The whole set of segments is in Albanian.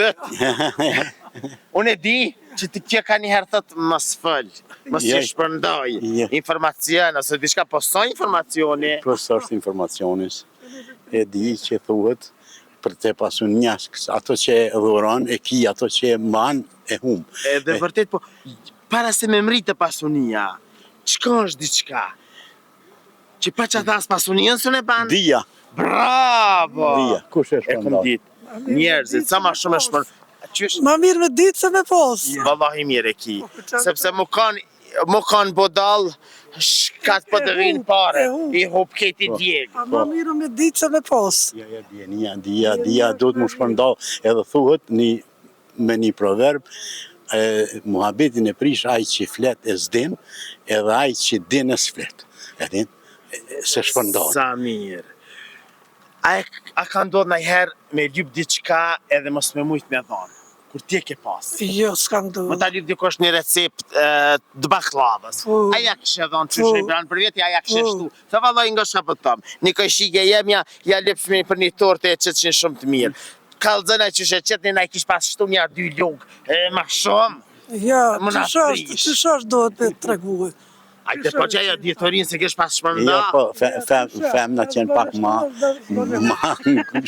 dët. Unë e di që ti kjo ka njëherë thëtë mos fëll, mos që shpërndoj informacion, ose diçka poso informacioni. Poso është informacionis. E di që thuhet për te pasun njaskës, ato që e dhuron, e ki, ato që e man, e hum. Edhe vërtet, po, para se me mritë pasunia, qka është diçka? Që pa që ata as pasunien së ne ban? Dija. Bravo! Dija, kush e E këm shpërndon? ditë. Njerëzit, sa ma shumë e shpërndon. Ma mirë me ditë se me pos. Wallahi mirë e ki. Sepse mu kanë bodal, shkat për të vinë pare, i hup keti djegë. Ma mirë me ditë se me pos. Ja, dija, do të mu shpërndon, edhe thuhet me një proverb, muhabetin e prish aj që flet e zdin, edhe aj që din e s'flet. E din, se shpërndon. Sa mirë. A ka ndodhë najherë me lyp diçka edhe mos me mujt me dhonë? Kur ti e ke pas? Jo, s'kam do. Më ta lyp dikosh një recept të baklavës. Aja kështë dhonë që shë i branë për vjetë, aja kështë shtu. Të valloj nga shapët tëmë. Një këshike jemja, ja lyp fëmi për një torte e qëtë qenë shumë të mirë. Kalëzëna që shë qëtë një na i kishë pas shtu një 2 lungë, ma shumë. Ja, që shash do të treguhe. Ajte po që ajo djetorinë se kesh pas shpërnda. Ja, po, femna qenë pak ma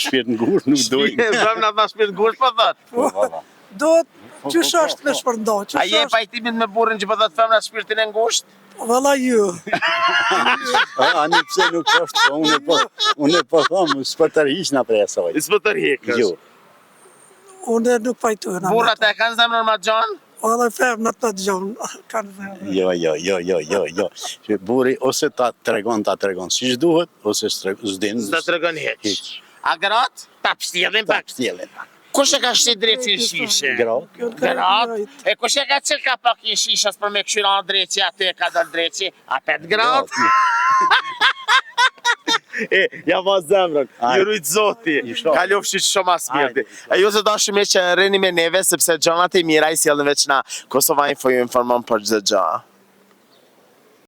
shpirt ngurë, nuk dojnë. Femna ma shpirt ngurë, po dhëtë. Do të që shash të me shpërnda. A je pajtimin me burrin që po dhëtë femna shpirtin e ngusht? Valla ju. Ani pse nuk është, unë po thomë, s'për tërhiq nga prej asoj. S'për tërhiq është? Jo. Unë nuk pajtojnë. Burrat e kanë zemrën ma gjanë? Valla femna të gjanë, kanë zemrën. Jo. Burri ose ta tregon si që duhet, ose s'din. S'ta tregon heq. A gratë? Ta pështjelin pak. Kush e ka shti drejtë në shishe? Gratë. Gratë? E kush e ka qëllë ka pak në shishës për me këshyra në drejtë, aty e ka dal drejtë, a 5 gratë? Ja ma zemrën, ju rujtë zoti, kalofshi shumë as mirti. E ju të dashme që rrini me neve, sepse gjanat e mira i sjellën veç na Kosova Info ju informon për gjithë gja.